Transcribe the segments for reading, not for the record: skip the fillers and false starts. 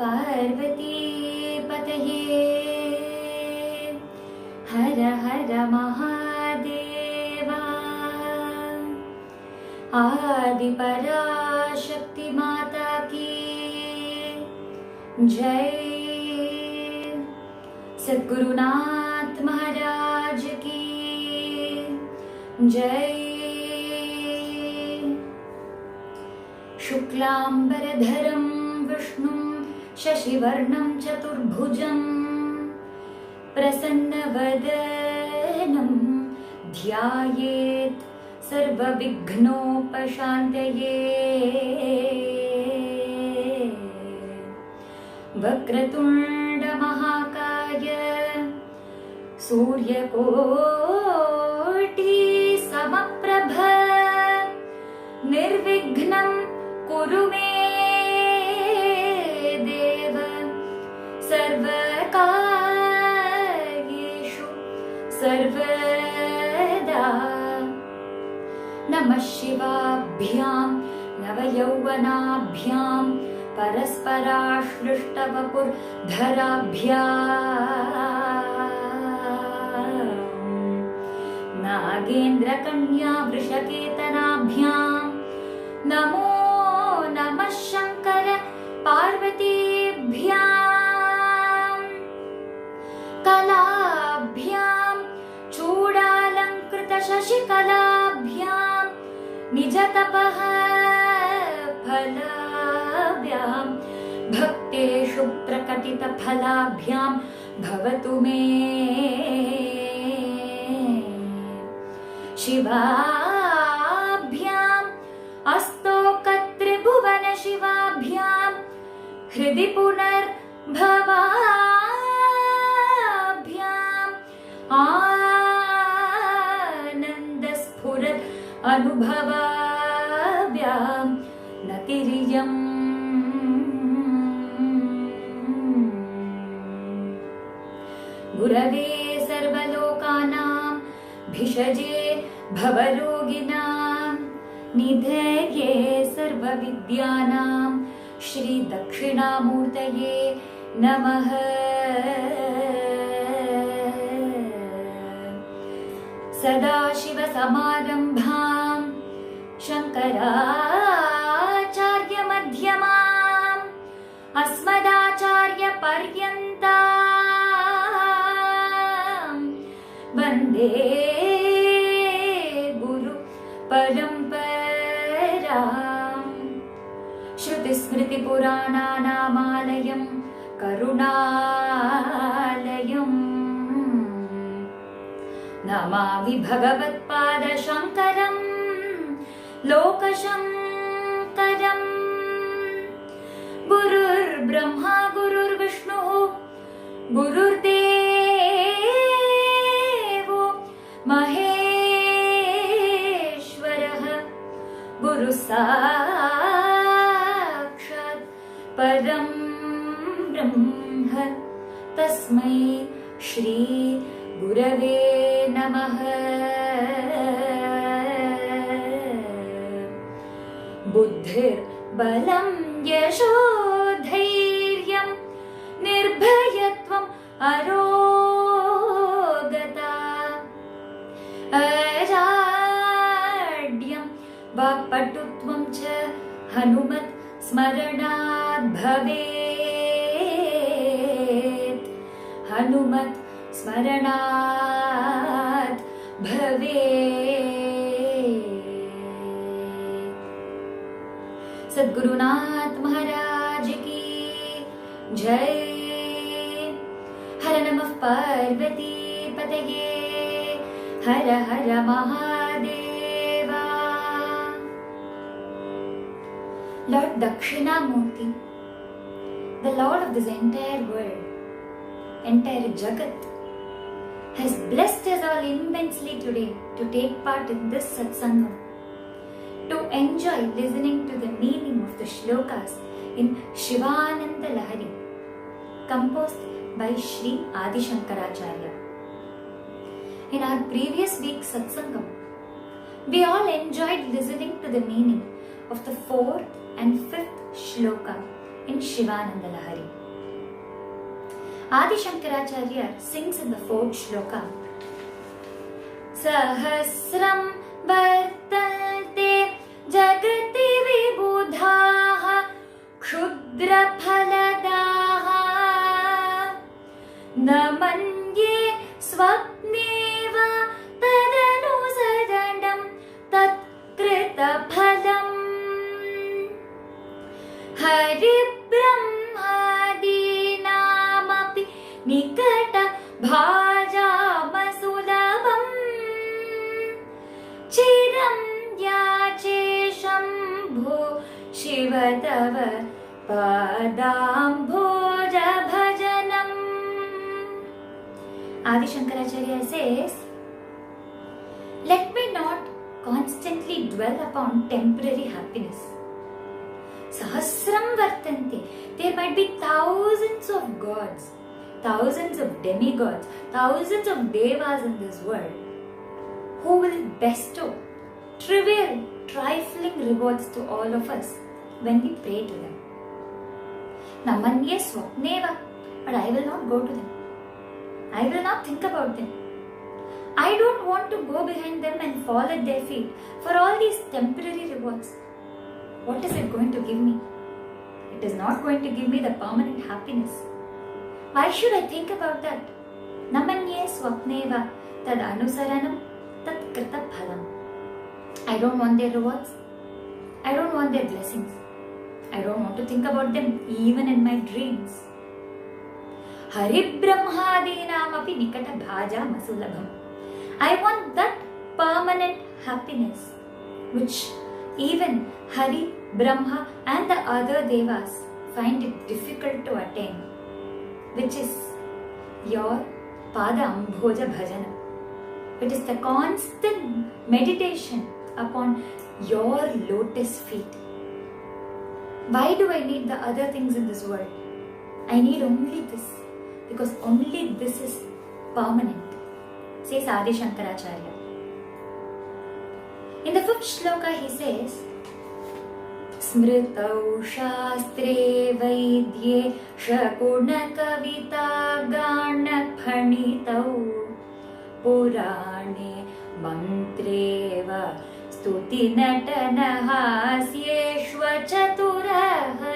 पार्वती पतये हर हर महादेवा। आदि पराशक्ति माता की जय। सद्गुरुनाथ महाराज की जय। शुक्लांबरधरं विष्णुं शशिवर्णं चतुर्भुजं प्रसन्नवदनं ध्यायेत् सर्वविघ्नोपशान्तये। वक्रतुण्ड महाकाय सूर्यकोटि समप्रभ निर्विघ्नं कुरु मे देव सर्वकार्येषु सर्वदा। नमः शिवाभ्यां नवयौवनाभ्यां परस्पराश्लिष्टवपुर्धराभ्यां नागेन्द्रकन्या वृषकेतनाभ्यां नमो नमः शंकर पार्वतीभ्यां। कलाभ्यां चूडालंकृत शशिकलाभ्यां निजतपः फलाभ्यां भक्तेषु प्रकटितफलाभ्यां भवतु मे शिवाभ्याम् अस्तोकत्रिभुवन शिवाभ्यां हृदि पुनर्भवाभ्याम् आनन्दस्फुरत् अनुभवाभ्यां नतिरियम्। गुरवे सर्वलोकानां भिषजे भवरोगिणां निधये सर्वविद्यानां श्री दक्षिणामूर्तये नमः। सदाशिवसमारम्भां शङ्कराचार्यमध्यमाम् अस्मदाचार्यपर्यन्तां वन्दे गुरु परम्पराम्। श्रुतिस्मृतिपुराणानामालयं करुणालयम् नमामि भगवत्पादशङ्करं लोकशङ्करम्। गुरुर्ब्रह्मा गुरुर्विष्णुः गुरुर्देवो महेश्वरः गुरुः साक्षात् परं ब्रह्म तस्मै श्री गुरवे नमः। बुद्धिर्बलं यशोधैर्यं निर्भयत्वम् अरोगता अजाड्यं वाक्पटुत्वं च हनुमत् स्मरणात् भवेत् हनुमत् स्मरणात् भवेत्। सद्गुरुनाथ महाराज की जय। हर नमः पार्वती पतये हर हर Mahadeva. Lord Dakshinamurti, the Lord of this entire world, entire Jagat, has blessed us all immensely today to take part in this satsangam, to enjoy listening to the meaning of the shlokas in Shivananda Lahari, composed by Sri Adi Shankaracharya. In our previous week's satsangam, we all enjoyed listening to the meaning of the 4th and 5th shloka in Shivananda Lahari. Adi Shankaracharya sings in the fourth shloka, Sahasram Vartate Jagati Vibudhaha Kshudra Phaladaha Namanye Swapneva Tadanusarandam Tat Krita Phalam Hari Brahmadinamapi Nikata Bhajamasudabam Chiram Yache Shambho Shivatava Padambhoja Bhajanam. Adi Shankaracharya says, let me not constantly dwell upon temporary happiness. Sahasram Vartante. There might be thousands of gods, thousands of demigods, thousands of devas in this world who will bestow trivial, trifling rewards to all of us when we pray to them. Namanye swapneva, but I will not go to them. I will not think about them. I don't want to go behind them and fall at their feet for all these temporary rewards. What is it going to give me? It is not going to give me the permanent happiness. Why should I think about that? Namanye swapneva tad anusaranam tat krita phalam. I don't want their rewards. I don't want their blessings. I don't want to think about them even in my dreams. Hari Brahmadinam api nikata bhaja masulabham. I want that permanent happiness which even Hari, Brahma and the other devas find it difficult to attain, which is your Pada Ambhoja Bhajana. It is the constant meditation upon your lotus feet. Why do I need the other things in this world? I need only this, because only this is permanent, says Adi Shankaracharya. In the fifth shloka he says, Smritau Shastre Vaidye Shakuna Kavita Gana Phanitau Purane Mantreva Stuti Natana Hasyeshva Chaturaha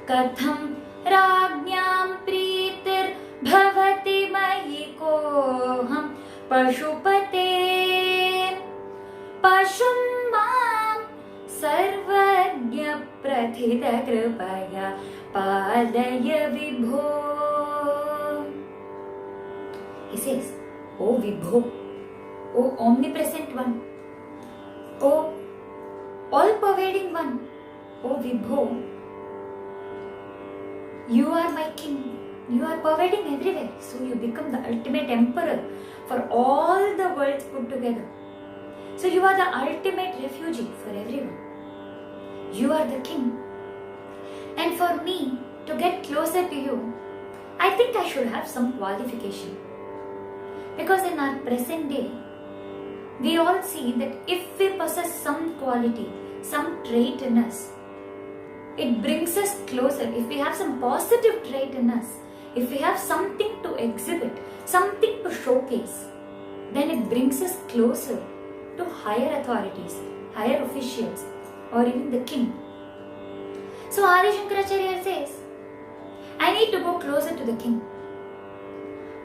Katham Rajñam Pritir Bhavati Mahikoham Pashupate Pashum Mam Sarvagya Prathita Kripaya Padaya Vibho. He says, O Vibho, O omnipresent one, O all-pervading one, O Vibho, you are my king. You are pervading everywhere. So you become the ultimate emperor for all the worlds put together. So you are the ultimate refugee for everyone. You are the king. And for me to get closer to you, I think I should have some qualification. Because in our present day, we all see that if we possess some quality, some trait in us, it brings us closer. If we have some positive trait in us, if we have something to exhibit, something to showcase, then it brings us closer to higher authorities, higher officials, or even the king. So Adi Shankaracharya says, I need to go closer to the king.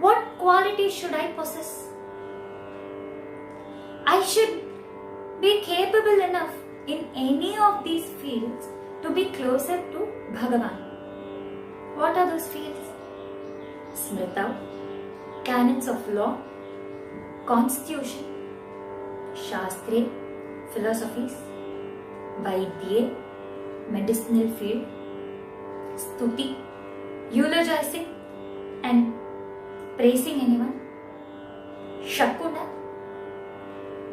What qualities should I possess? I should be capable enough in any of these fields to be closer to Bhagavan. What are those fields? Smrita, canons of law, constitution, Shastre, philosophies, Vaidye, medicinal field, Stuti, eulogizing and praising anyone, Shakuna,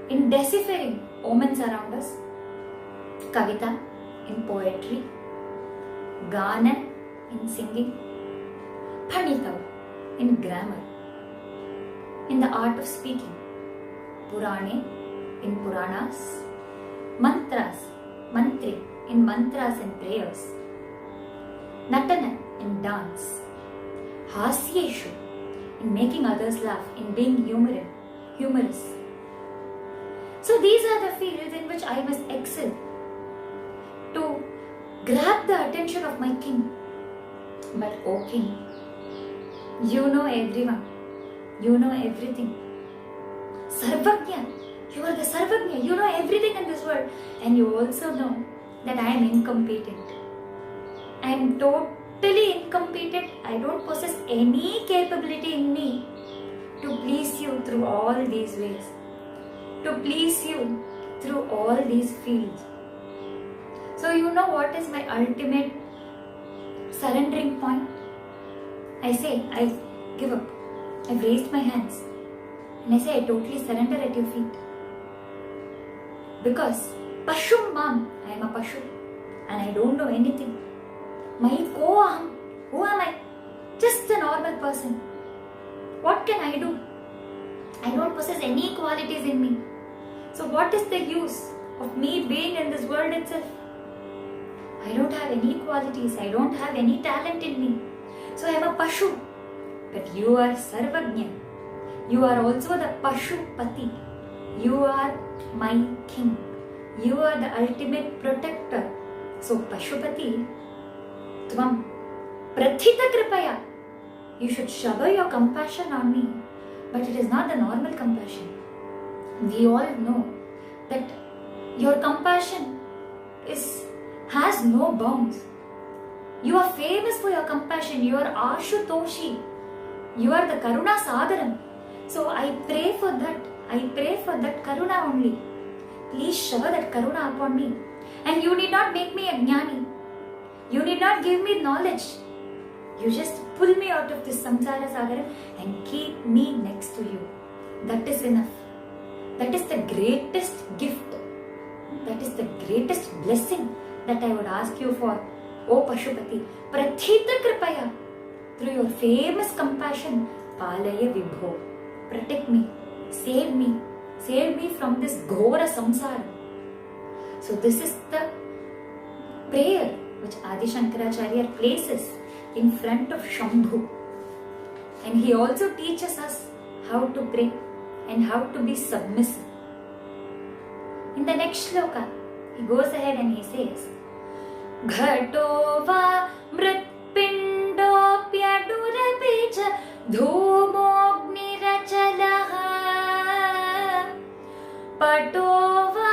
in deciphering omens around us, Kavita, in poetry, Gana, in singing, Phanitav, in grammar, in the art of speaking, Purane, in Puranas, Mantras, Mantri, in mantras and prayers, Natana in dance, Hasyeshu in making others laugh, in being humorous. So these are the fields in which I must excel to grab the attention of my king. But O king, you know everyone, you know everything. Sarvagnya, you are the Sarvagnya, you know everything in this world, and you also know that I am incompetent. I am totally incompetent. I don't possess any capability in me to please you through all these ways, to please you through all these fields. So you know what is my ultimate surrendering point? I say, I give up. I've raised my hands and I say, I totally surrender at your feet. Because Pashum Mam, I am a Pashu and I don't know anything. My Koaham, who am I? Just a normal person. What can I do? I don't possess any qualities in me. So what is the use of me being in this world itself? I don't have any qualities. I don't have any talent in me. So I am a Pashu. But you are Sarvagnya. You are also the Pashupati. You are my king. You are the ultimate protector. So Pashupati, Tvam Prathita Kripaya. You should shower your compassion on me. But it is not the normal compassion. We all know that your compassion has no bounds. You are famous for your compassion. You are Ashutoshi. You are the Karuna Sagaram. So I pray for that. I pray for that Karuna only. Please shower that Karuna upon me. And you need not make me a Jnani. You need not give me knowledge. You just pull me out of this Samsara Sagaram and keep me next to you. That is enough. That is the greatest gift. That is the greatest blessing that I would ask you for, O Pashupati. Prathita Kripaya. Through your famous compassion, Palaya Vibho. Protect me. Save me. Save me from this Ghora Samsara. So this is the prayer which Adi Shankaracharya places in front of Shambhu. And he also teaches us how to pray and how to be submissive. In the next shloka, he goes ahead and he says, Ghato va mritpindopyadurapi cha dhumogniratalaha pato va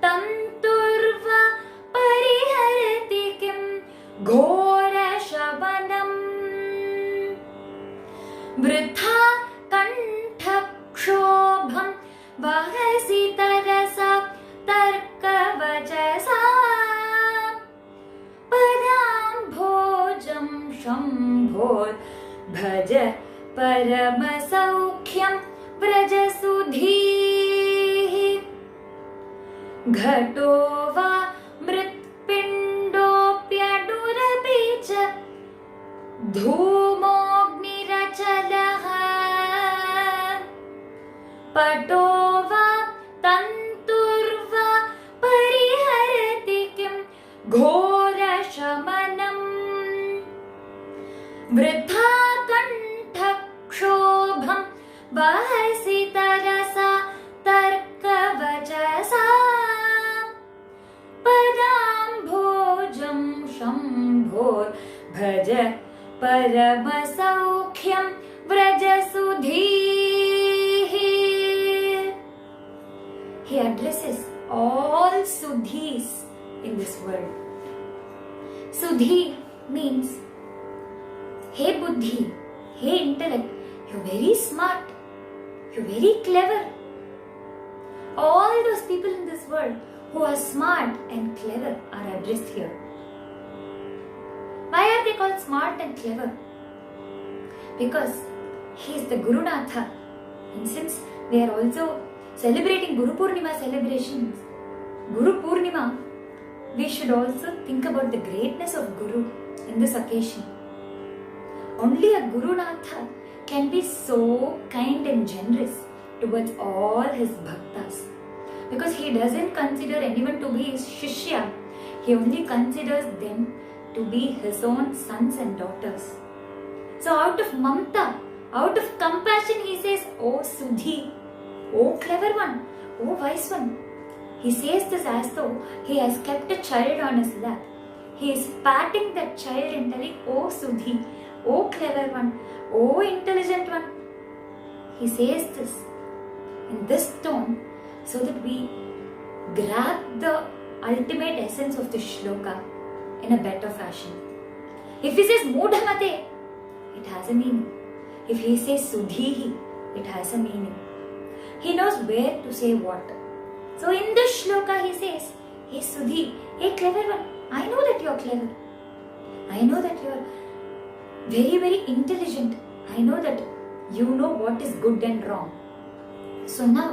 tanturva pariharati kim ghora shavanam vritha kanthakshobham vahasi tarasa tarkavachasa padam bhojam shambhor bhaja paramasaukyam vrajasudhihi ghato va mritpindopyadurapi cha dhumogniratalaha pato va tanturva pariharati kim ghora shamanam vritha kanthakshobham vahasi tarasa tarkavachasa padam bhojam shambhor bhaja paramasaukyam vrajasudhihi. He addresses all Sudhis in this world. Sudhi means, hey Buddhi, hey intellect, you're very smart, you're very clever. All those people in this world who are smart and clever are addressed here. Why are they called smart and clever? Because he is the Gurunatha. And since we are also celebrating Guru Purnima celebrations, Guru Purnima, we should also think about the greatness of Guru in this occasion. Only a Gurunatha can be so kind and generous towards all his bhaktas. Because he doesn't consider anyone to be his Shishya. He only considers them to be his own sons and daughters. So out of mamta, out of compassion, he says, "Oh Sudhi, oh clever one, oh wise one." He says this as though he has kept a child on his lap. He is patting that child and telling, "Oh Sudhi, oh clever one, oh intelligent one." He says this in this tone so that we grab the ultimate essence of the shloka in a better fashion. If he says Mudhamate, it has a meaning. If he says Sudhihi, it has a meaning. He knows where to say what. So in this shloka he says, "Hey Sudhi, hey clever one, I know that you're clever. I know that you're very, very intelligent. I know that you know what is good and wrong. So now,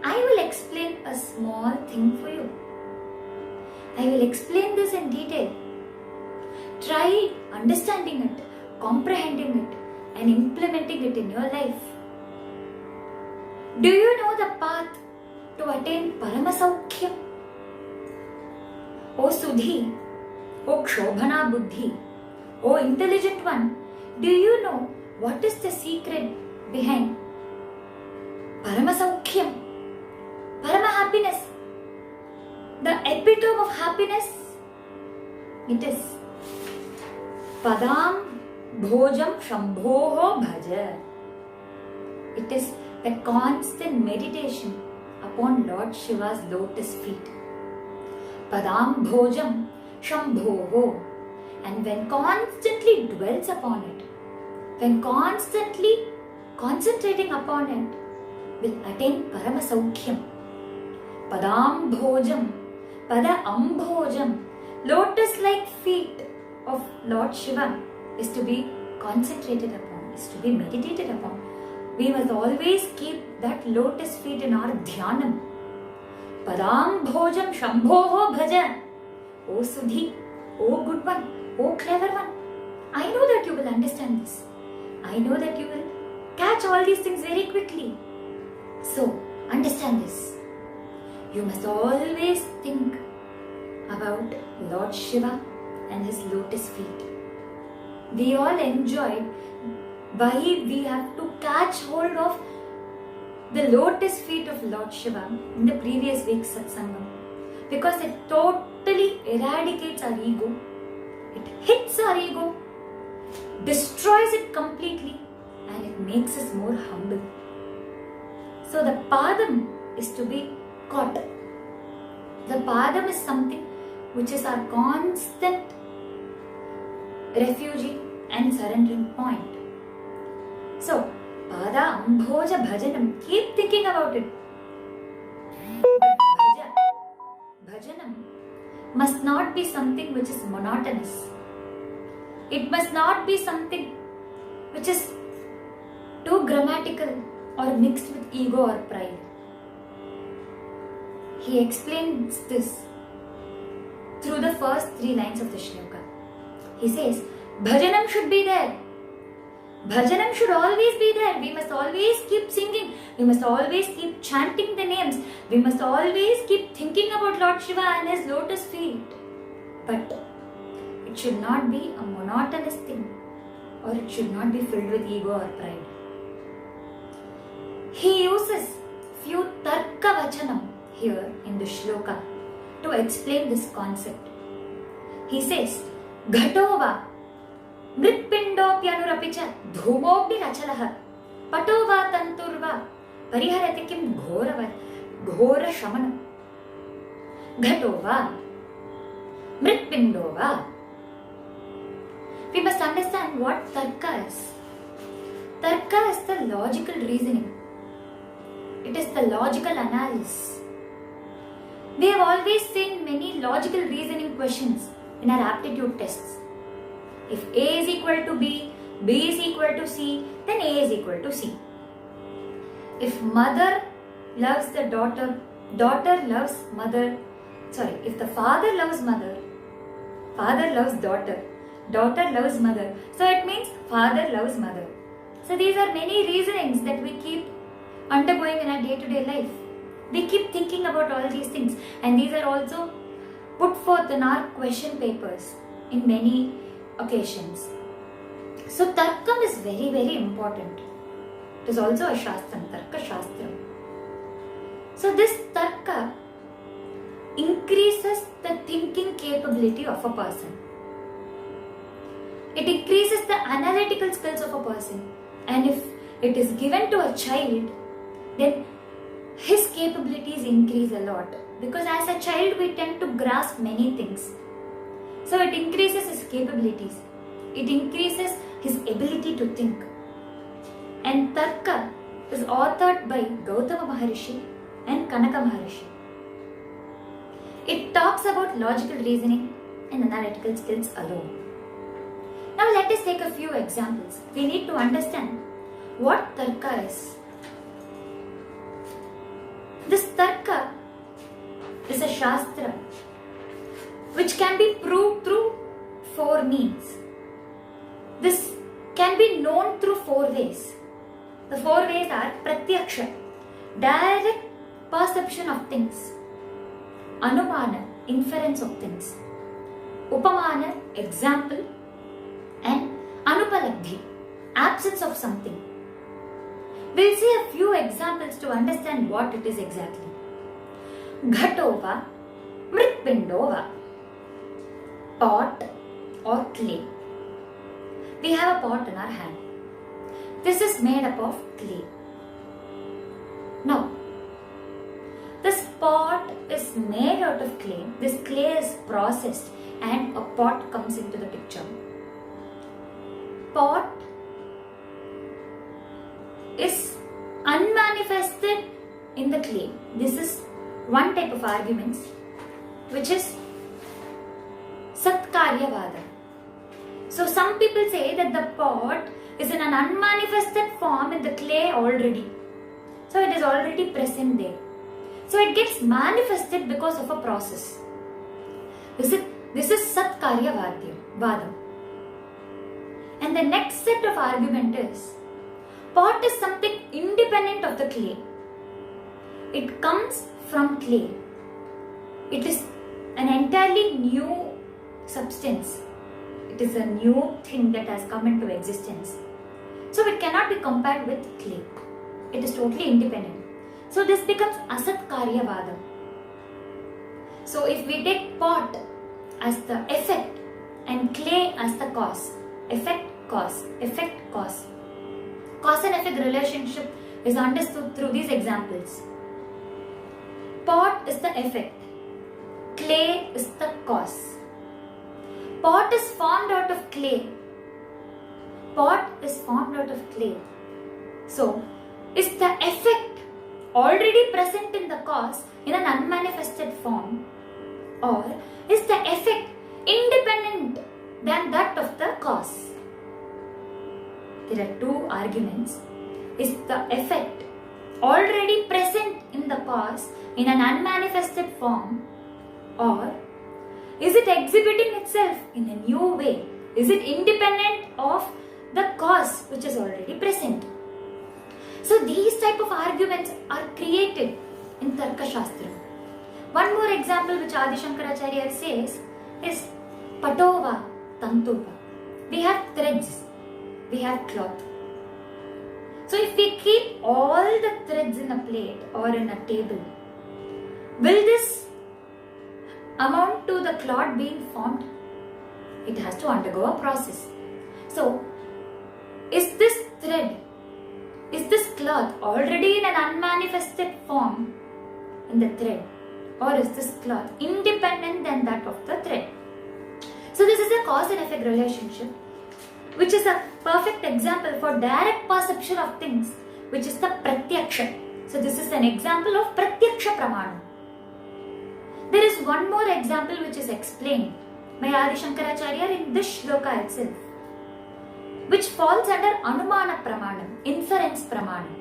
I will explain a small thing for you. I will explain this in detail. Try understanding it, comprehending it, and implementing it in your life. Do you know the path to attain Paramasaukhya? O Sudhi, O Kshobhana Buddhi, O intelligent one, do you know what is the secret behind Paramasaukyam, Parama happiness, the epitome of happiness? It is Padam Bhojam Shambhoho Bhaja. It is the constant meditation upon Lord Shiva's lotus feet. Padam Bhojam Shambhoho. And when constantly dwells upon it, when constantly concentrating upon it, will attain Paramasaukyam. Padam Bhojam, Pada Ambhojam, lotus-like feet of Lord Shiva is to be concentrated upon, is to be meditated upon. We must always keep that lotus feet in our dhyanam. Padam Bhojam Shambhoho Bhaja. O Sudhi, O good one, O clever one, I know that you will understand this. I know that you will catch all these things very quickly. So, understand this. You must always think about Lord Shiva and his lotus feet. We all enjoyed why we have to catch hold of the lotus feet of Lord Shiva in the previous week's satsangam, because it totally eradicates our ego. It hits our ego, destroys it completely, and it makes us more humble. So the padam is to be caught. The padam is something which is our constant refuge and surrendering point. So, Pada Ambhoja Bhajanam, keep thinking about it. But Bhajanam must not be something which is monotonous. It must not be something which is too grammatical or mixed with ego or pride. He explains this through the first 3 lines of the shloka. He says, Bhajanam should be there. Bhajanam should always be there. We must always keep singing. We must always keep chanting the names. We must always keep thinking about Lord Shiva and his lotus feet. But it should not be a monotonous thing, or it should not be filled with ego or pride. He uses few tarka vachanam here in the shloka to explain this concept. He says, Ghatova Mritpindopyanurapicha Dhumopi Rachalaha Patova Tanturva Pariharatikim Ghora Shamanam. Ghatova Mritpindova. We must understand what tarka is. Tarka is the logical reasoning. It is the logical analysis. We have always seen many logical reasoning questions in our aptitude tests. If A is equal to B, B is equal to C, then A is equal to C. If mother loves the daughter, daughter loves mother, if the father loves mother, father loves daughter, daughter loves mother, so it means father loves mother. So these are many reasonings that we keep undergoing in our day-to-day life. We keep thinking about all these things, and these are also put forth in our question papers. in many occasions. So Tarkam is very, very important. It is also a Shastram, Tarka Shastram. So this Tarka increases the thinking capability of a person. It increases the analytical skills of a person. And if it is given to a child, then his capabilities increase a lot. Because as a child, we tend to grasp many things. So it increases his capabilities. It increases his ability to think. And Tarka is authored by Gautama Maharishi and Kanaka Maharishi. It talks about logical reasoning and analytical skills alone. Now let us take a few examples. We need to understand what Tarka is. This Tarka is a Shastra which can be proved through 4 means. This can be known through 4 ways. The 4 ways are Pratyaksha, direct perception of things; Anumana, inference of things; Upamana, example; and Anupalabdhi, absence of something. We'll see a few examples to understand what it is exactly. Ghatova, Mritpindova, pot or clay. We have a pot in our hand. This is made up of clay. Now, this pot is made out of clay. This clay is processed and a pot comes into the picture. Pot is unmanifested in the clay. This is one type of arguments, which is Satkaryavada. So some people say that the pot is in an unmanifested form in the clay already. So it is already present there. So it gets manifested because of a process. This is Satkaryavada. And the next set of argument is, pot is something independent of the clay. It comes from clay. It is an entirely new substance. It is a new thing that has come into existence. So it cannot be compared with clay. It is totally independent. So this becomes Asatkaryavada. So if we take pot as the effect and clay as the cause, effect, cause, effect, cause. Cause and effect relationship is understood through these examples. Pot is the effect. Clay is the cause. Pot is formed out of clay. Pot is formed out of clay. So, is the effect already present in the cause in an unmanifested form, or is the effect independent than that of the cause? There are 2 arguments. Is the effect already present in the cause in an unmanifested form, or is it exhibiting itself in a new way? Is it independent of the cause which is already present? So these type of arguments are created in Tarka Shastra. One more example which Adi Shankaracharya says is Patova Tantova. We have threads, we have cloth. So if we keep all the threads in a plate or in a table, will this amount to the cloth being formed? It has to undergo a process. So, is this thread, is this cloth already in an unmanifested form in the thread, or is this cloth independent than that of the thread? So this is a cause and effect relationship, which is a perfect example for direct perception of things, which is the Pratyaksha. So this is an example of Pratyaksha Pramana. There is one more example which is explained by Adi Shankaracharya in this shloka itself, which falls under Anumana Pramanam, inference Pramanam.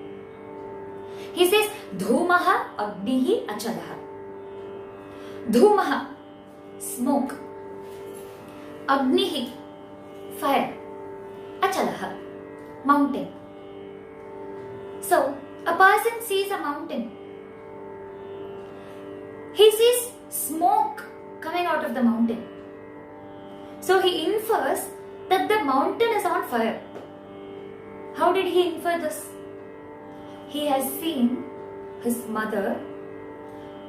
He says, Dhumaha Agnihi Achalaha. Dhumaha, smoke. Agnihi, fire. Achalaha, mountain. So, a person sees a mountain. He sees smoke coming out of the mountain. So he infers that the mountain is on fire. How did he infer this? He has seen his mother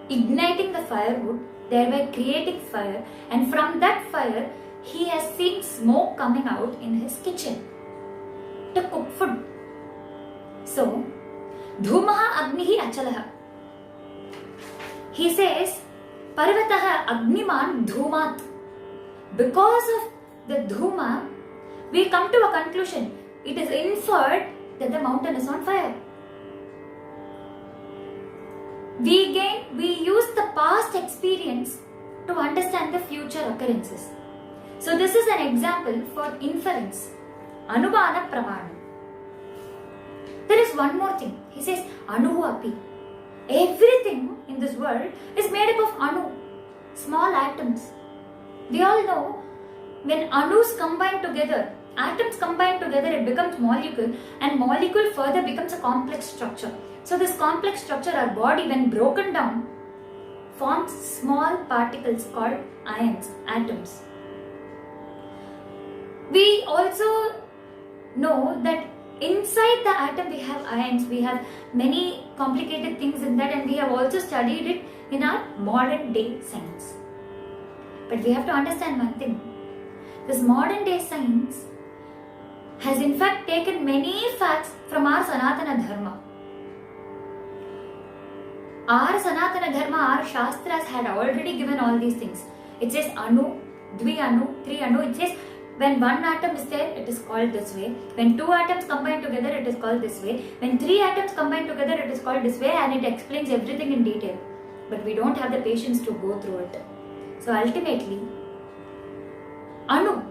igniting the firewood, thereby creating fire, and from that fire he has seen smoke coming out in his kitchen to cook food. So, Dhumaha Agnihi Achalaha. He says, Parvataha Agniman Dhumat. Because of the Dhuma, we come to a conclusion. It is inferred that the mountain is on fire. We use the past experience to understand the future occurrences. So this is an example for inference. Anubana Pramana. There is one more thing. He says Anu Api. Everything in this world is made up of Anu, small atoms. We all know when Anus combine together, atoms combine together, it becomes molecule, and molecule further becomes a complex structure. So this complex structure, our body, when broken down, forms small particles called ions, atoms. We also know that inside the atom we have ions, we have many complicated things in that, and we have also studied it in our modern day science. But we have to understand one thing. This modern day science has in fact taken many facts from our Sanatana Dharma. Our Sanatana Dharma, our Shastras had already given all these things. It says Anu, Dvi Anu, 3 Anu. It says when one atom is there, it is called this way. When 2 atoms combine together, it is called this way. When 3 atoms combine together, it is called this way, and it explains everything in detail. But we don't have the patience to go through it. So ultimately, Anu,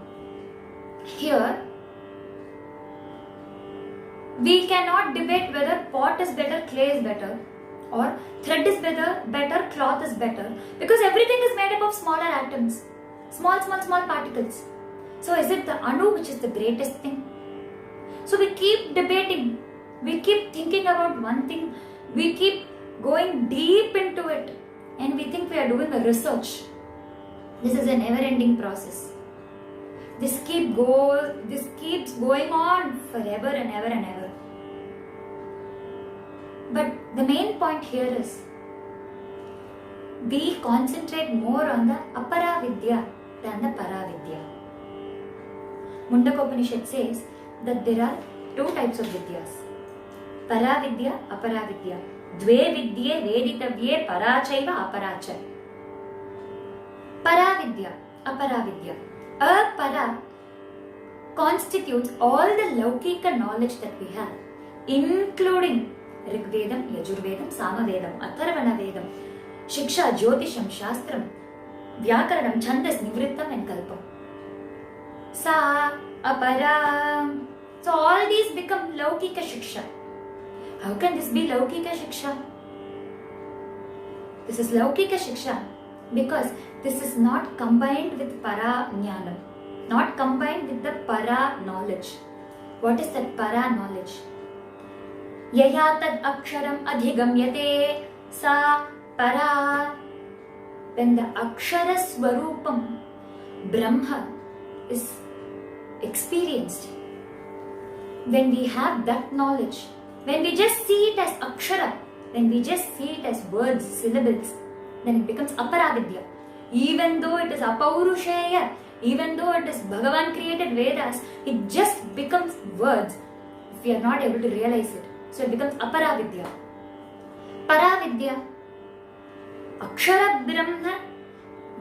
here, we cannot debate whether pot is better, clay is better, or thread is better, cloth is better, because everything is made up of smaller atoms, small particles. So is it the Anu which is the greatest thing? So we keep debating, we keep thinking about one thing, we keep going deep into it, and we think we are doing a research. This is a never-ending process. This keeps going on forever and ever and ever. But the main point here is, we concentrate more on the Apara Vidya than the Para Vidya. Mundaka Upanishad says that there are 2 types of Vidyas. Para Vidya, Apara Vidya. Dve Vidye Veditavye Parachaiva Aparacha. Para Vidya, Apara Vidya. Apara constitutes all the Laukika knowledge that we have, including Rigvedam, Yajurvedam, Samavedam, Atharvana Vedam, Shiksha, Jyotisham, Shastram, Vyakaranam, Chandas, Nivrittam and Kalpam. Sa, Apara. So all these become Laukika Shiksha. How can this be Laukika Shiksha? This is Laukika Shiksha because this is not combined with Para Jnanam, not combined with the Para knowledge. What is that Para knowledge? Yaya tad aksharam adhigamyate sa para. When the akshara swarupam, Brahma, is experienced, when we have that knowledge, when we just see it as akshara, when we just see it as words, syllables, then it becomes Aparavidya. Even though it is Apaurusheya, even though it is Bhagavan created Vedas, it just becomes words if we are not able to realize it. So it becomes Aparavidya. Paravidya, Akshara Brahma,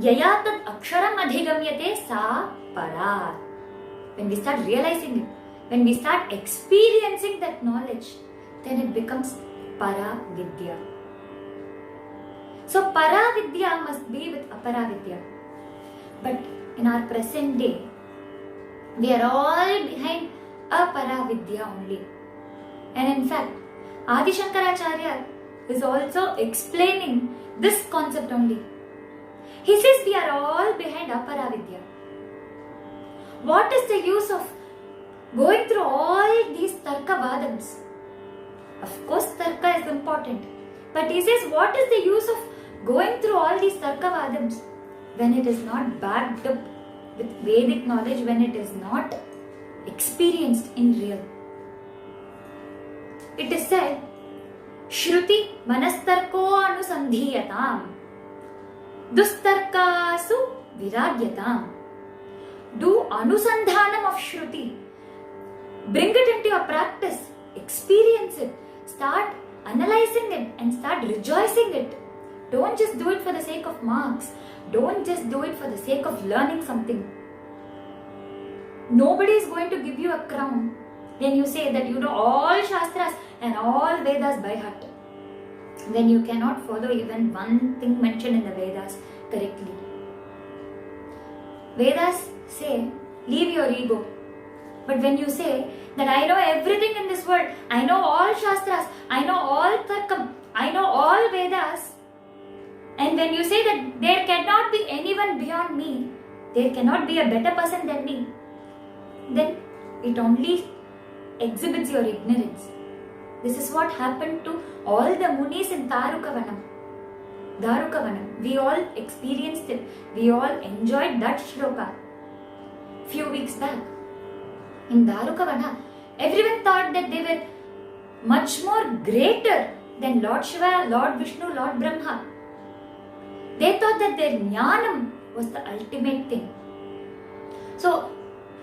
Yaya tad aksharam adhigamyate sa para. When we start realizing it, when we start experiencing that knowledge, then it becomes Paravidya. So Paravidya must be with Aparavidya. But in our present day, we are all behind Aparavidya only. And in fact, Adi Shankaracharya is also explaining this concept only. He says we are all behind Aparavidya. What is the use of going through all these Tarkavadams? Of course, Tarka is important. But he says, what is the use of going through all these Tarkavadams when it is not backed up with Vedic knowledge when it is not experienced in real. It is said, Shruti manastarko anusandhiyatam, dustarkasu viragyatam. Do anusandhanam of Shruti. Bring it into your practice. Experience it. Start analyzing it and start rejoicing it. Don't just do it for the sake of marks. Don't just do it for the sake of learning something. Nobody is going to give you a crown when you say that you know all Shastras and all Vedas by heart, when you cannot follow even one thing mentioned in the Vedas correctly. Vedas say, leave your ego. But when you say that I know everything in this world, I know all Shastras, I know all Tarkam, I know all Vedas, and when you say that there cannot be anyone beyond me, there cannot be a better person than me, then it only exhibits your ignorance. This is what happened to all the Munis in Darukavanam. We all experienced it. We all enjoyed that shloka few weeks back. In Darukavana, everyone thought that they were much more greater than Lord Shiva, Lord Vishnu, Lord Brahma. They thought that their jnanam was the ultimate thing. So,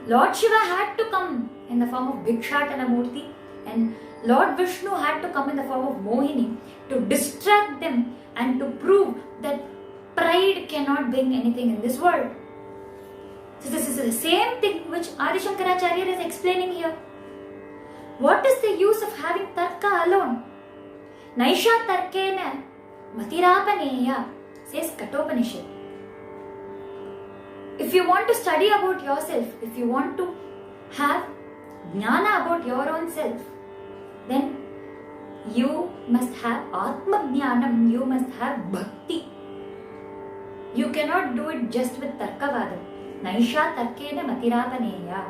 Lord Shiva had to come in the form of Bhikshatana Murti, and Lord Vishnu had to come in the form of Mohini to distract them and to prove that pride cannot bring anything in this world. So this is the same thing which Adi Shankaracharya is explaining here. What is the use of having tarka alone? Naisha tarkena matirapaneya, says Kathopanishad. If you want to study about yourself, if you want to have jnana about your own self, then you must have Atma Jnanam, you must have Bhakti. You cannot do it just with Tarkavadam. Naisha Tarkena Matirapaneya.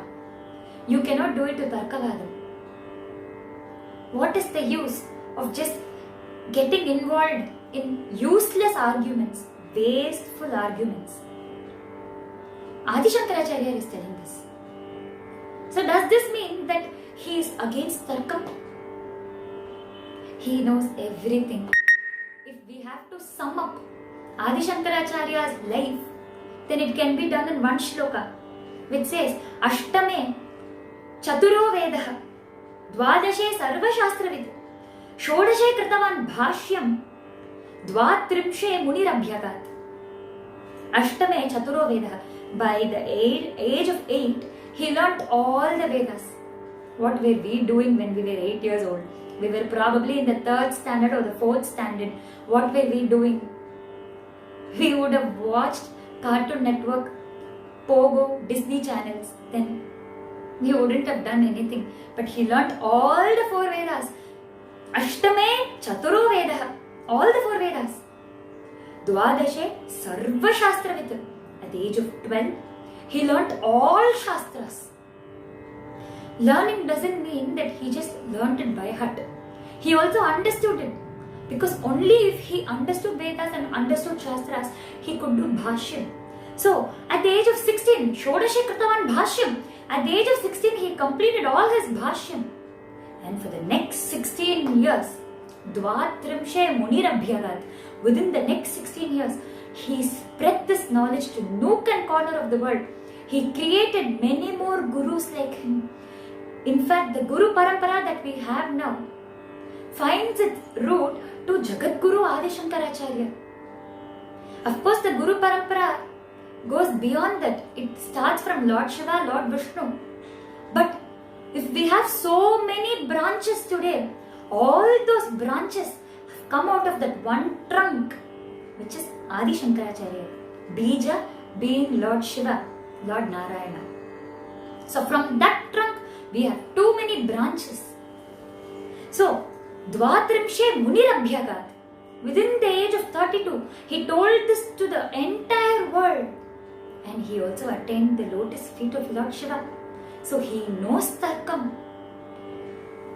You cannot do it with Tarkavadam. What is the use of just getting involved in useless arguments, wasteful arguments? Adi Shankaracharya is telling this. So does this mean that he is against Tarkam? He knows everything. If we have to sum up Adi Shankaracharya's life, then it can be done in one shloka, which says, Ashtame Chaturo Vedah Dvadashe Sarva Shastravid Shodashe Kritavan Bhashyam Dvatrimshe Munirabhyagat. Ashtame Chaturo Vedah. By the age of 8, he learnt all the Vedas. What were we doing when we were 8 years old? We were probably in the 3rd standard or the 4th standard. What were we doing? We would have watched Cartoon Network, Pogo, Disney channels. Then we wouldn't have done anything. But he learnt all the 4 Vedas. Ashtame Chaturo Vedah. All the 4 Vedas. Dvadashe Sarva Shastravit. At the age of 12, he learnt all Shastras. Learning doesn't mean that he just learnt it by heart. He also understood it. Because only if he understood Vedas and understood Shastras, he could do Bhashyam. So, at the age of 16, Shodashe Kritavan Bhashyam. At the age of 16, he completed all his Bhashyam. And for the next 16 years, Dvatrimshe Munirabhyagat. Within the next 16 years, he spread this knowledge to nook and corner of the world. He created many more gurus like him. In fact, the Guru Parampara that we have now finds its root to Jagat Guru Adi Shankaracharya. Of course, the Guru Parampara goes beyond that. It starts from Lord Shiva, Lord Vishnu. But if we have so many branches today, all those branches have come out of that one trunk, which is Adi Shankaracharya. Bija being Lord Shiva, Lord Narayana. So from that trunk, we have too many branches. So, Dvatrimshe Munirabhyagat. Within the age of 32, he told this to the entire world. And he also attained the lotus feet of Lord Shiva. So he knows Tarkam.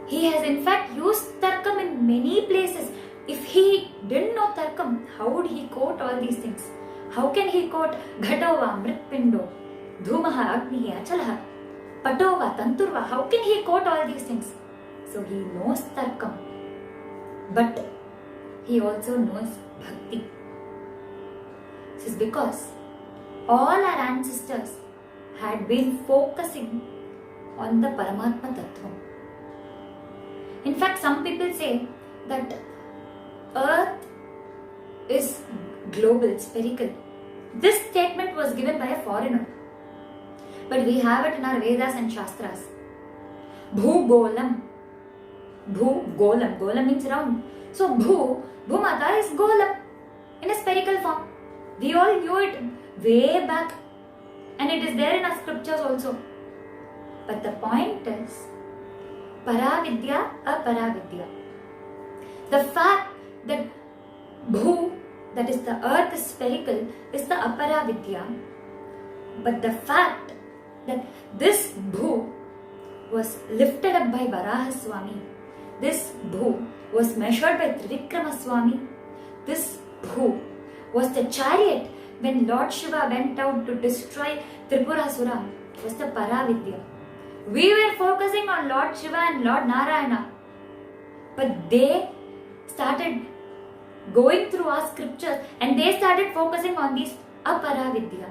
He has in fact used Tarkam in many places. If he didn't know Tarkam, how would he quote all these things? How can he quote Ghatova, Mritpindo? Dhumaha, Agnihi, Achalaha, Patova, Tanturva. How can he quote all these things? So he knows Tarkam, but he also knows Bhakti. This is because all our ancestors had been focusing on the Paramatma Tattva. In fact, some people say that Earth is global, spherical. This statement was given by a foreigner, but we have it in our Vedas and Shastras. Bhu-golam. Bhu-golam. Golam means round. So Bhumata is golam in a spherical form. We all knew it way back, and it is there in our scriptures also. But the point is, Paravidya, Aparavidya. The fact that Bhu, that is the earth is spherical, is the Aparavidya. But the fact that this Bhu was lifted up by Varaha Swami, this Bhu was measured by Trivikrama Swami, this Bhu was the chariot when Lord Shiva went out to destroy Tripurasura, was the Paravidya. We were focusing on Lord Shiva and Lord Narayana, but they started going through our scriptures and they started focusing on these Aparavidya.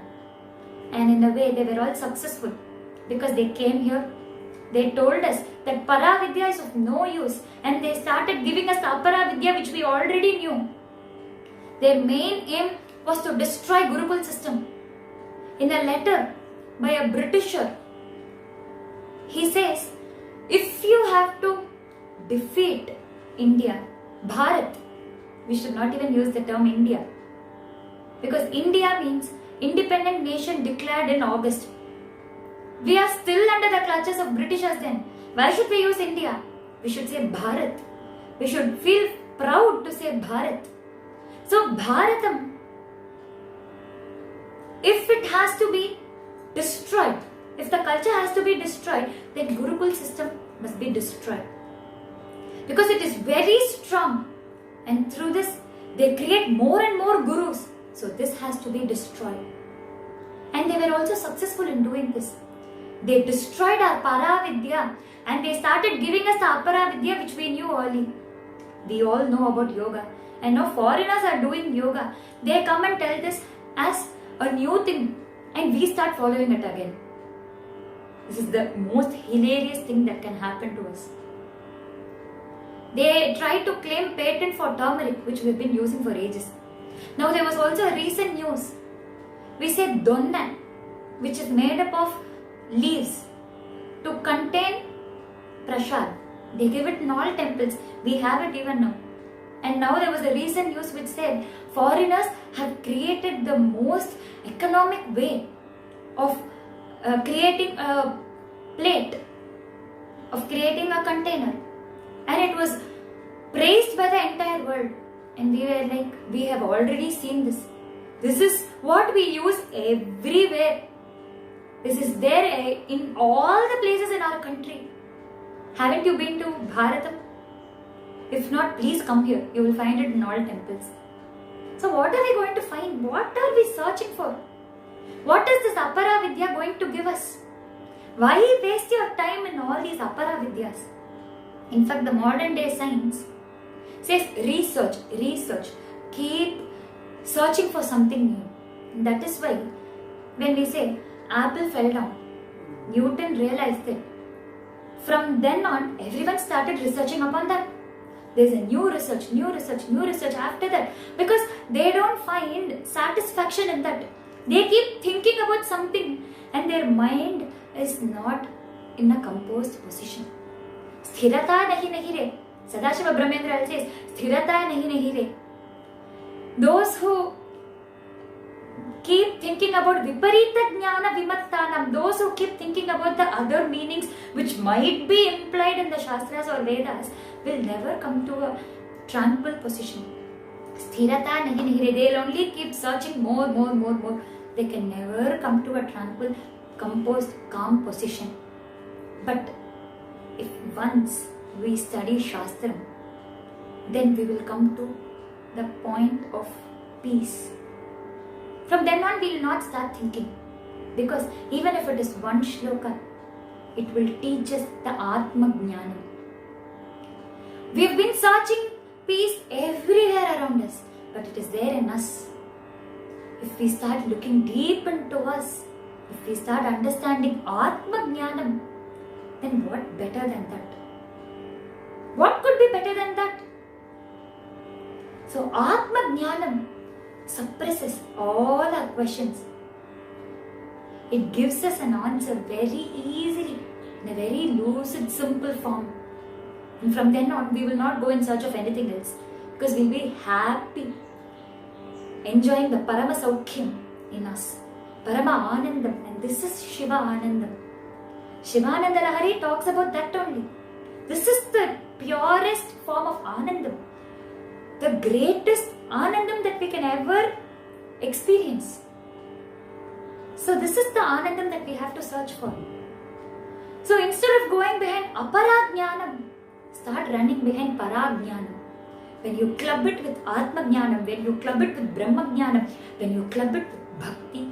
And in a way they were all successful because they came here, they told us that Paravidya is of no use, and they started giving us the Aparavidya which we already knew. Their main aim was to destroy Gurukul system. In a letter by a Britisher, he says, if you have to defeat India, Bharat, we should not even use the term India, because India means independent nation declared in August. We are still under the clutches of Britishers then. Why should we use India? We should say Bharat. We should feel proud to say Bharat. So Bharatam, if it has to be destroyed, if the culture has to be destroyed, then Gurukul system must be destroyed. Because it is very strong, and through this they create more and more gurus. So this has to be destroyed. And they were also successful in doing this. They destroyed our Paravidya and they started giving us the Aparavidya which we knew early. We all know about yoga, and now foreigners are doing yoga. They come and tell this as a new thing, and we start following it again. This is the most hilarious thing that can happen to us. They try to claim patent for turmeric, which we've been using for ages. Now there was also a recent news. We say donna, which is made up of leaves to contain prasad. They give it in all temples. We have it even now. And now there was a recent news which said foreigners have created the most economic way of creating a plate, of creating a container. And it was praised by the entire world. And we were like, we have already seen this. This is what we use everywhere. This is there in all the places in our country. Haven't you been to Bharatam? If not, please come here. You will find it in all temples. So what are we going to find? What are we searching for? What is this Aparavidya going to give us? Why waste your time in all these Aparavidyas? In fact, the modern day science says research. Keep searching for something new. And that is why when we say apple fell down, Newton realized it. From then on, everyone started researching upon that. There's a new research after that, because they don't find satisfaction in that. They keep thinking about something and their mind is not in a composed position. Sthirata nahi re. Sadashiva Brahmendra says, Sthirata nahi re. Those who keep thinking about Viparita Jnana Vimattanam, those who keep thinking about the other meanings which might be implied in the Shastras or Vedas, will never come to a tranquil position. Sthirata nahi re. They'll only keep searching more. They can never come to a tranquil, composed, calm position. But if once we study Shastram, then we will come to the point of peace. From then on, we will not start thinking. Because even if it is one shloka, it will teach us the Atma Jnanam. We've been searching peace everywhere around us, but it is there in us. If we start looking deep into us, if we start understanding Atma Jnanam, then what better than that? What could be better than that? So Atma Jnanam suppresses all our questions. It gives us an answer very easily, in a very lucid, simple form. And from then on, we will not go in search of anything else, because we'll be happy, enjoying the Parama Saukhyam in us, Parama Anandam, and this is Shiva Anandam. Shivananda Lahari talks about that only. This is the purest form of Anandam, the greatest Anandam that we can ever experience. So this is the Anandam that we have to search for. So instead of going behind Aparajnanam, start running behind Parajnanam. When you club it with Atma Jnanam, when you club it with Brahma Jnanam, when you club it with Bhakti,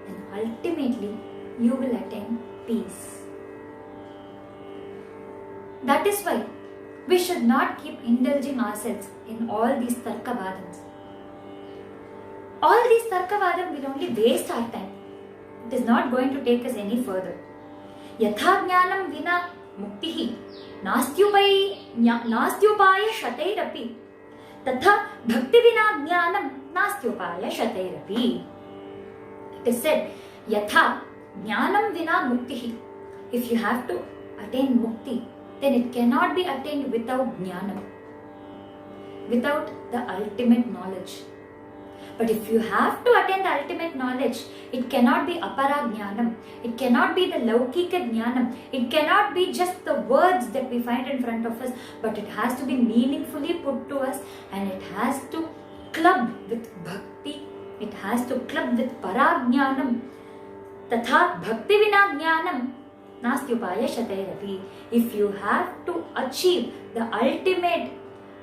then ultimately you will attain peace. That is why we should not keep indulging ourselves in all these Tarkavadams. All these Tarkavadam will only waste our time. It is not going to take us any further. Yatha Jnanam Vina Muktihi Nastyupaya Shatairapi Tatha Bhakti Vina Jnanam Nastyupaya Shatairapi. It is said, Yatha Jnanam Vina Muktihi. If you have to attain Mukti, then it cannot be attained without Jnanam, without the ultimate knowledge. But if you have to attain the ultimate knowledge, it cannot be Apara Jnanam, it cannot be the Laukika Jnanam, it cannot be just the words that we find in front of us, but it has to be meaningfully put to us, and it has to club with Bhakti, it has to club with Para Jnanam. Tatha Bhakti Vina Jnanam Nastyupaya Shatairapi. If you have to achieve the ultimate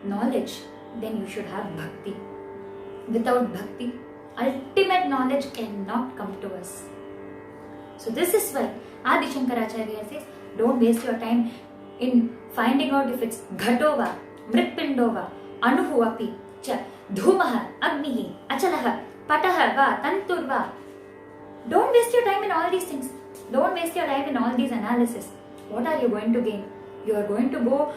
knowledge, then you should have Bhakti. Without Bhakti, ultimate knowledge cannot come to us. So this is why Adi Shankaracharya says, don't waste your time in finding out if it's Ghatova, Mritpindova, Anuhu api, cha, Dhumaha, Agnihi, Achalaha, Pataha, Va, Tanturva. Don't waste your time in all these things. Don't waste your time in all these analysis. What are you going to gain? You are going to go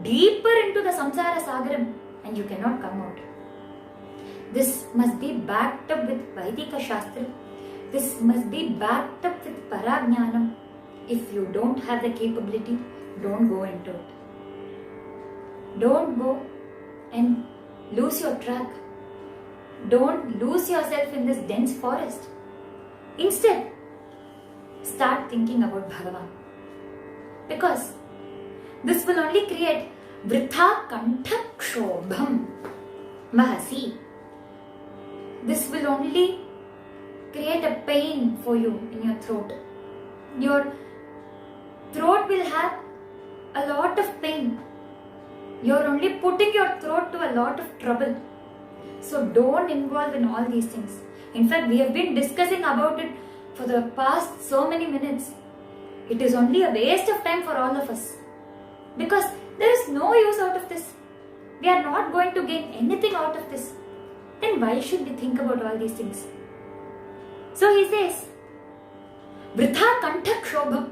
deeper into the samsara sagaram and you cannot come out. This must be backed up with Vaidika Shastra. This must be backed up with Parajnanam. If you don't have the capability, don't go into it. Don't go and lose your track. Don't lose yourself in this dense forest. Instead, start thinking about Bhagavan. Because this will only create Vritha Kantha Kshobham Mahasi. This will only create a pain for you in your throat. Your throat will have a lot of pain. You're only putting your throat to a lot of trouble. So don't involve in all these things. In fact, we have been discussing about it for the past so many minutes. It is only a waste of time for all of us. Because there is no use out of this. We are not going to gain anything out of this. Then why should we think about all these things? So he says, Vritha Kantha Kshobham.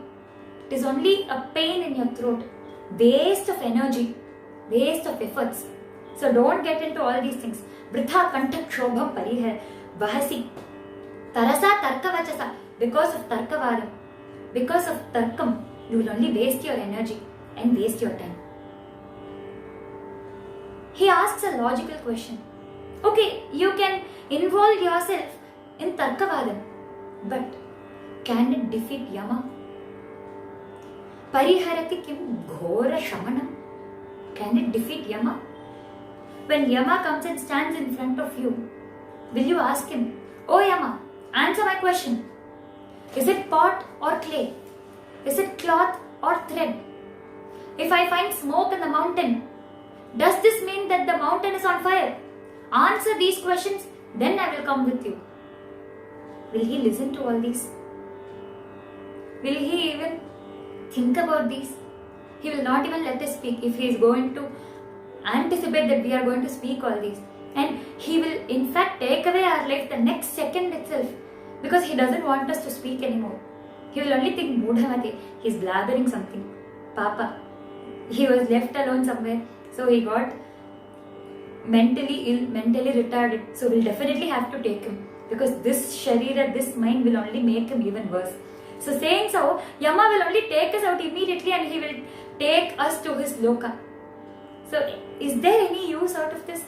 It is only a pain in your throat. Waste of energy. Waste of efforts. So don't get into all these things. Vritha Kantha Kshobham Parihar Vahasi. Tarasa Tarkavachasa. Because of Tarkavadam, because of Tarkam, you will only waste your energy and waste your time. He asks a logical question. Okay, you can involve yourself in Tarkavadam, but can it defeat Yama? Pariharati kim ghora shamanam. Can it defeat Yama? When Yama comes and stands in front of you, will you ask him, Oh Yama, answer my question. Is it pot or clay? Is it cloth or thread? If I find smoke in the mountain, does this mean that the mountain is on fire? Answer these questions, then I will come with you. Will he listen to all these? will he even think about these? He will not even let us speak if he is going to anticipate that we are going to speak all these. And he will in fact take away our life the next second itself, because he doesn't want us to speak anymore. He will only think, Mudhamati, he's blabbering something. Papa, he was left alone somewhere, so he got mentally ill, mentally retarded. So we'll definitely have to take him, because this sharira, this mind will only make him even worse. So saying so, Yama will only take us out immediately and he will take us to his loka. So is there any use out of this?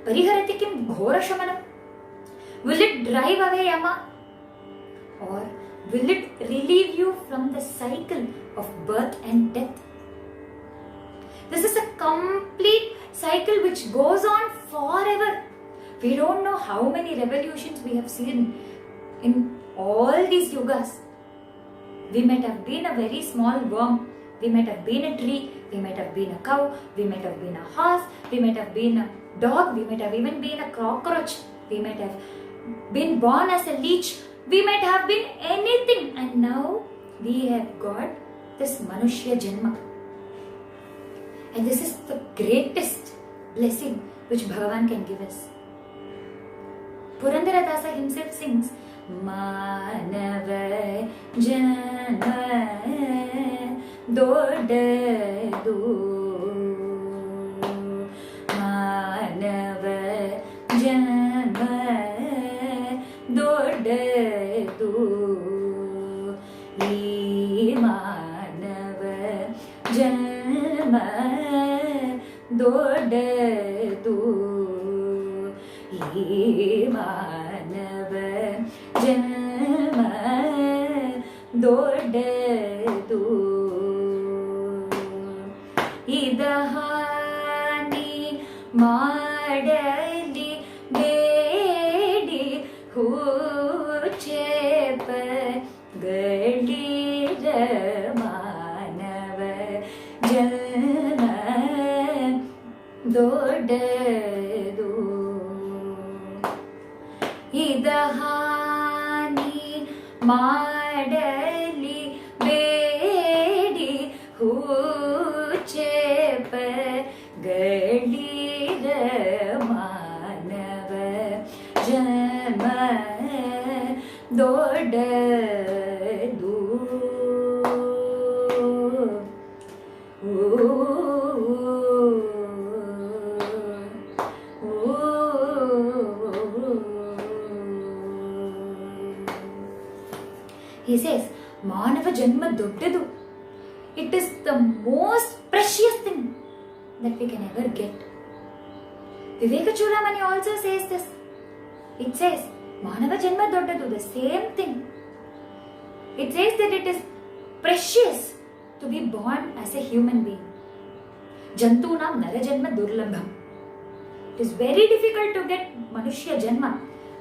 Pariharati kim ghora shamanam? Will it drive away Yama? Or will it relieve you from the cycle of birth and death? This is a complete cycle which goes on forever. We don't know how many revolutions we have seen in all these yugas. We might have been a very small worm, we might have been a tree, we might have been a cow, we might have been a horse, we might have been a dog, we might have even been a cockroach, we might have been born as a leech, we might have been anything, and now we have got this Manushya Janma. And this is the greatest blessing which Bhagavan can give us. Purandaradasa himself sings, Manava Janma Dodadu, Manava Janma Dodadu, Ee Manava Janma Dodadu, Ee Manava Janma Dodadu, Idahani Madali Bedi Huchepa Gadira Manava Janma Dodadu, Idahani Madali Bedi Huchepa Gadira Manava Janma Dodadu. He says, Manava Janma Doddadu. It is the most precious thing that we can ever get. Viveka Chudamani also says this. It says, Manava Janma Doddadu, the same thing. It says that it is precious to be born as a human being. Jantunam Nara Janma Durlabham. It is very difficult to get Manushya Janma,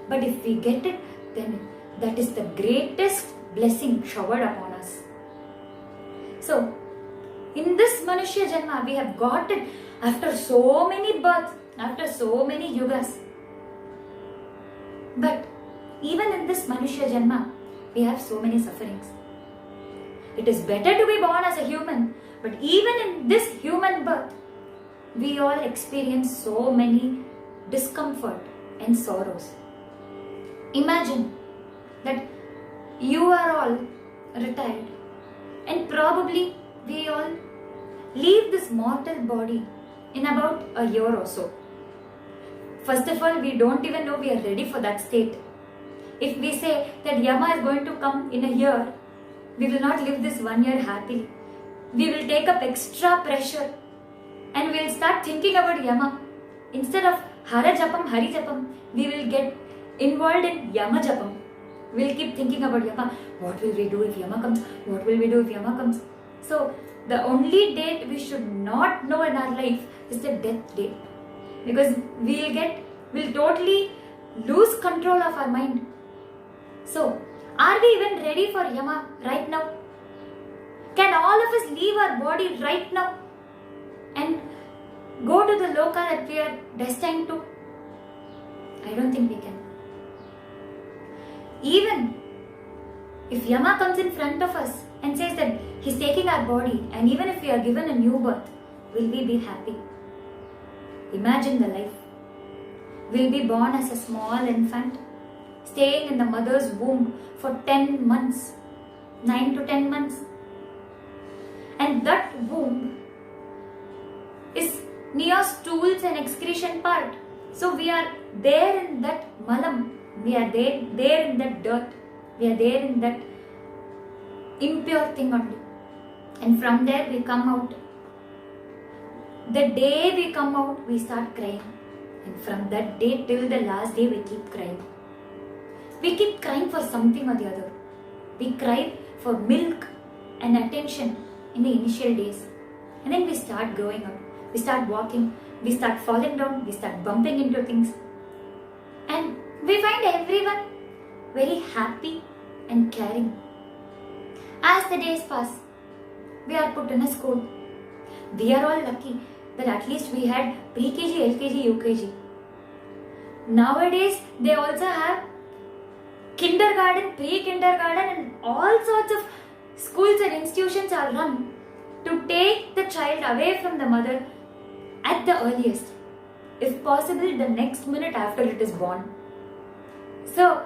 but if we get it, then that is the greatest blessing showered upon us. So, in this Manushya Janma, we have got it after so many births, after so many yugas. But even in this Manushya Janma, we have so many sufferings. It is better to be born as a human, but even in this human birth, we all experience so many discomfort and sorrows. Imagine that you are all retired and probably we all leave this mortal body in about a year or so. First of all, we don't even know we are ready for that state. If we say that Yama is going to come in a year, we will not live this 1 year happily. We will take up extra pressure and we will start thinking about Yama. Instead of Hara Japam, Hari Japam, we will get involved in Yama Japam. We will keep thinking about Yama. What will we do if Yama comes? What will we do if Yama comes? So, the only date we should not know in our life is the death date. Because we'll totally lose control of our mind. So, are we even ready for Yama right now? Can all of us leave our body right now and go to the loka that we are destined to? I don't think we can. Even if Yama comes in front of us, and says that He's taking our body, and even if we are given a new birth, will we be happy? Imagine the life. We'll be born as a small infant, staying in the mother's womb for 10 months, 9 to 10 months. And that womb is near stools and excretion part. So we are there in that malam, we are there in that dirt, we are there in that impure thing only. And from there we come out. The day we come out, we start crying. And from that day till the last day, we keep crying. We keep crying for something or the other. We cry for milk and attention in the initial days. And then we start growing up. We start walking. We start falling down. We start bumping into things. And we find everyone very happy and caring. As the days pass, we are put in a school. We are all lucky that at least we had pre-KG, LKG, UKG. Nowadays, they also have kindergarten, pre-kindergarten, and all sorts of schools and institutions are run to take the child away from the mother at the earliest. If possible, the next minute after it is born. So,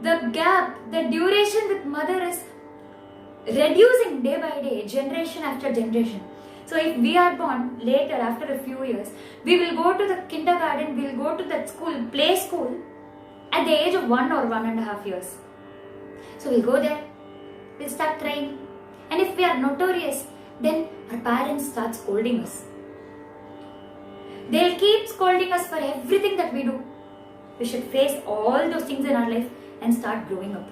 the gap, the duration with mother is reducing day by day, generation after generation. So if we are born later, after a few years, we will go to the kindergarten, we will go to that school, play school, at the age of 1 or 1.5 years. So we'll go there, we'll start crying. And if we are notorious, then our parents start scolding us. They'll keep scolding us for everything that we do. We should face all those things in our life and start growing up.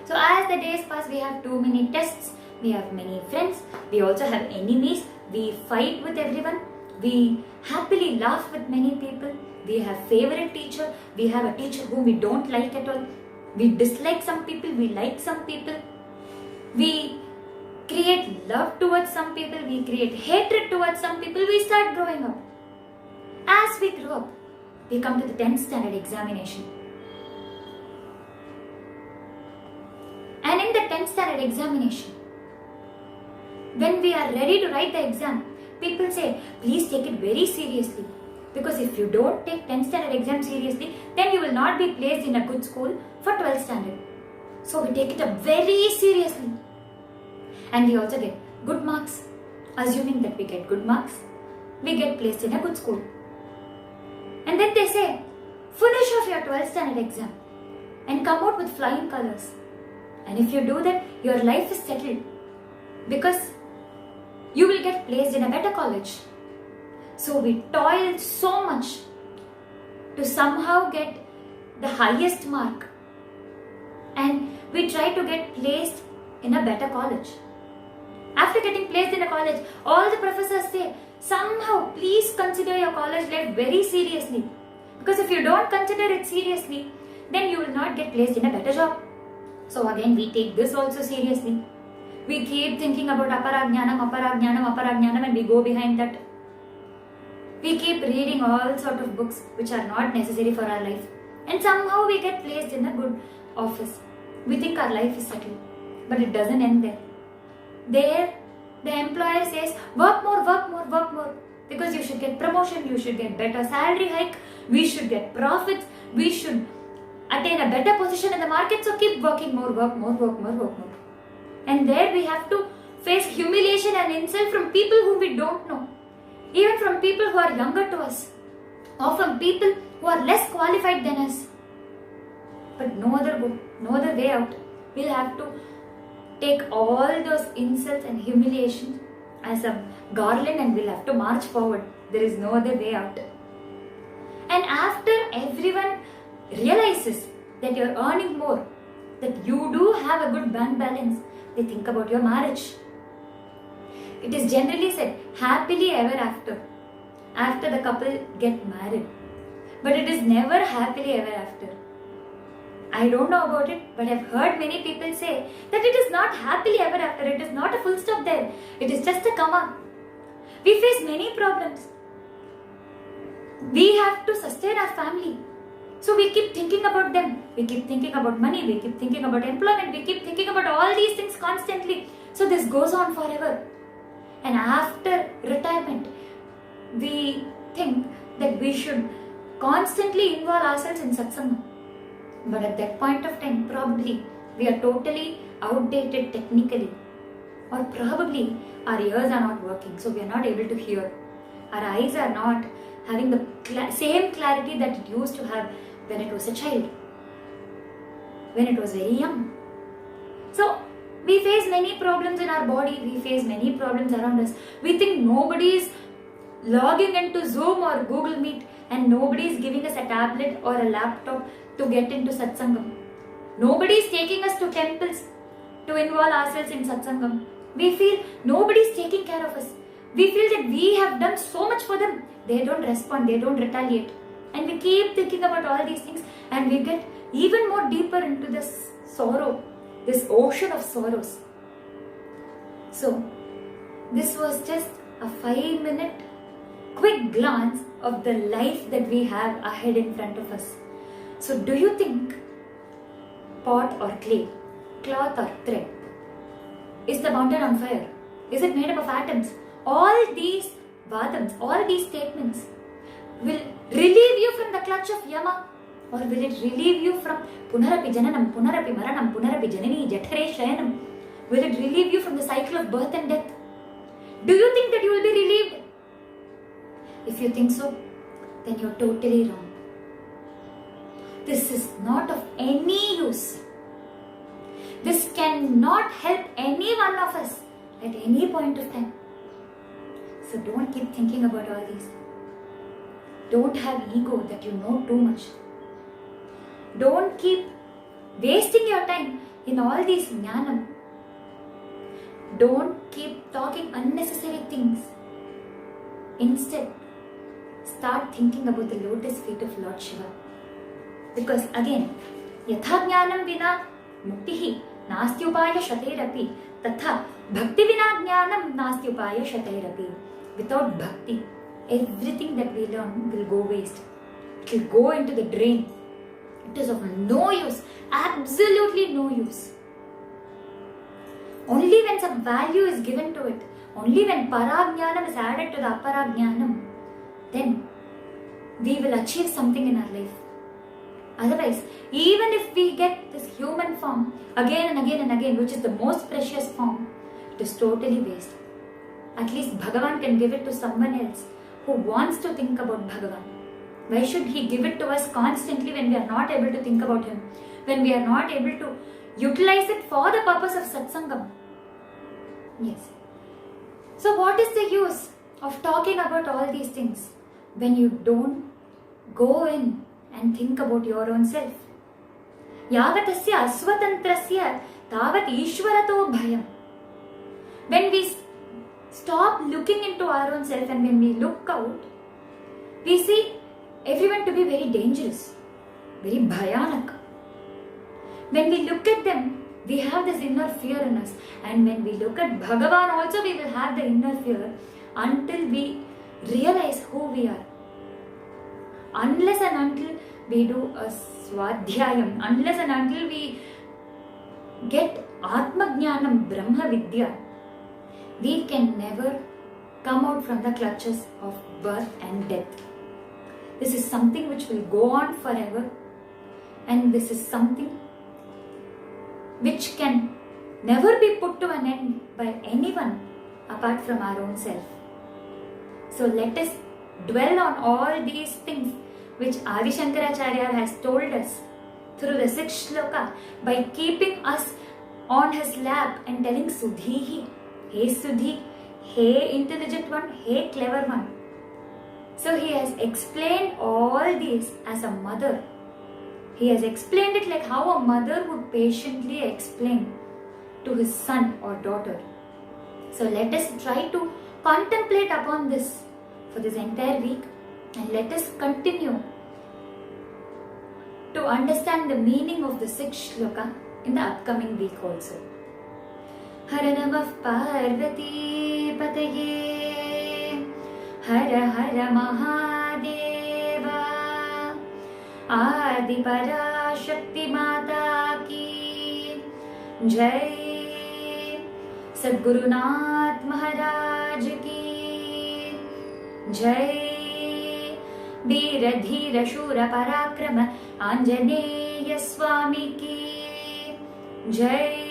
So as the days pass, we have too many tests. We have many friends, we also have enemies, we fight with everyone, we happily laugh with many people, we have favorite teacher, we have a teacher whom we don't like at all, we dislike some people, we like some people, we create love towards some people, we create hatred towards some people, we start growing up. As we grow up, we come to the 10th standard examination. And in the 10th standard examination, when we are ready to write the exam, people say, please take it very seriously. Because if you don't take 10th standard exam seriously, then you will not be placed in a good school for 12th standard. So we take it up very seriously. And we also get good marks. Assuming that we get good marks, we get placed in a good school. And then they say, finish off your 12th standard exam and come out with flying colors. And if you do that, your life is settled. Because you will get placed in a better college. So we toiled so much to somehow get the highest mark. And we try to get placed in a better college. After getting placed in a college, all the professors say, somehow please consider your college life very seriously. Because if you don't consider it seriously, then you will not get placed in a better job. So again, we take this also seriously. We keep thinking about aparajnanam, and we go behind that. We keep reading all sort of books which are not necessary for our life. And somehow we get placed in a good office. We think our life is settled. But it doesn't end there. There, the employer says, work more. Because you should get promotion, you should get better salary hike, we should get profits, we should attain a better position in the market. So keep working more. And there we have to face humiliation and insult from people whom we don't know. Even from people who are younger to us. Or from people who are less qualified than us. But no other way out. We'll have to take all those insults and humiliation as a garland and we'll have to march forward. There is no other way out. And after everyone realizes that you're earning more, that you do have a good bank balance, they think about your marriage. It is generally said, happily ever after the couple get married. But it is never happily ever after. I don't know about it, but I've heard many people say that it is not happily ever after. It is not a full stop there. It is just a comma. We face many problems. We have to sustain our family. So we keep thinking about them. We keep thinking about money. We keep thinking about employment. We keep thinking about all these things constantly. So this goes on forever. And after retirement, we think that we should constantly involve ourselves in satsanga. But at that point of time, probably we are totally outdated technically. Or probably our ears are not working, so we are not able to hear. Our eyes are not having the same clarity that it used to have when it was a child, when it was very young. So we face many problems in our body, we face many problems around us. We think nobody is logging into Zoom or Google Meet and nobody is giving us a tablet or a laptop to get into satsangam. Nobody is taking us to temples to involve ourselves in satsangam. We feel nobody is taking care of us. We feel that we have done so much for them. They don't respond, they don't retaliate. And we keep thinking about all these things and we get even more deeper into this sorrow, this ocean of sorrows. So, this was just a 5-minute quick glance of the life that we have ahead in front of us. So, do you think pot or clay, cloth or thread? Is the mountain on fire? Is it made up of atoms? All these vadams, all these statements will relieve you from the clutch of Yama, or will it relieve you from Punarapi Jananam, Punarapi Maranam, Punarapi Janani, Jathare Shayanam? Will it relieve you from the cycle of birth and death? Do you think that you will be relieved? If you think so, then you're totally wrong. This is not of any use. This cannot help any one of us at any point of time. So don't keep thinking about all these. Don't have ego that you know too much. Don't keep wasting your time in all these jnanam. Don't keep talking unnecessary things. Instead, start thinking about the lotus feet of Lord Shiva. Because again, yatha jnanam vina muktihi nasti upaya shaterapi tatha bhakti vina jnanam nasti upaya shaterapi. Without bhakti, everything that we learn will go waste. It will go into the drain. It is of no use, absolutely no use. Only when some value is given to it, only when parajnanam is added to the aparajnanam, then we will achieve something in our life. Otherwise, even if we get this human form again and again and again, which is the most precious form, it is totally waste. At least Bhagavan can give it to someone else who wants to think about Bhagavan. Why should he give it to us constantly when we are not able to think about him? When we are not able to utilize it for the purpose of satsangam? Yes. So what is the use of talking about all these things when you don't go in and think about your own self? Yavatasya asvatantrasya tavat ishvarato bhayam. When we stop looking into our own self and when we look out, we see everyone to be very dangerous, very bhayanak. When we look at them, we have this inner fear in us. And when we look at Bhagavan also, we will have the inner fear until we realize who we are. Unless and until we do a swadhyayam, unless and until we get Atma Jnanam, Brahma Vidya, we can never come out from the clutches of birth and death. This is something which will go on forever, and this is something which can never be put to an end by anyone apart from our own self. So let us dwell on all these things which Adi Shankaracharya has told us through the 6th shloka by keeping us on his lap and telling Sudhihi, hey Sudhi, hey intelligent one, hey clever one. So he has explained all these as a mother. He has explained it like how a mother would patiently explain to his son or daughter. So let us try to contemplate upon this for this entire week, and let us continue to understand the meaning of the 6th shloka in the upcoming week also. Hara Namah Parvati Pataye, Hara Hara Mahadeva. आदि पराशक्ति माता की जय। सद्गुरुनाथ महाराज की जय। वीर धीर शूर पराक्रम आंजनेय स्वामी की जय।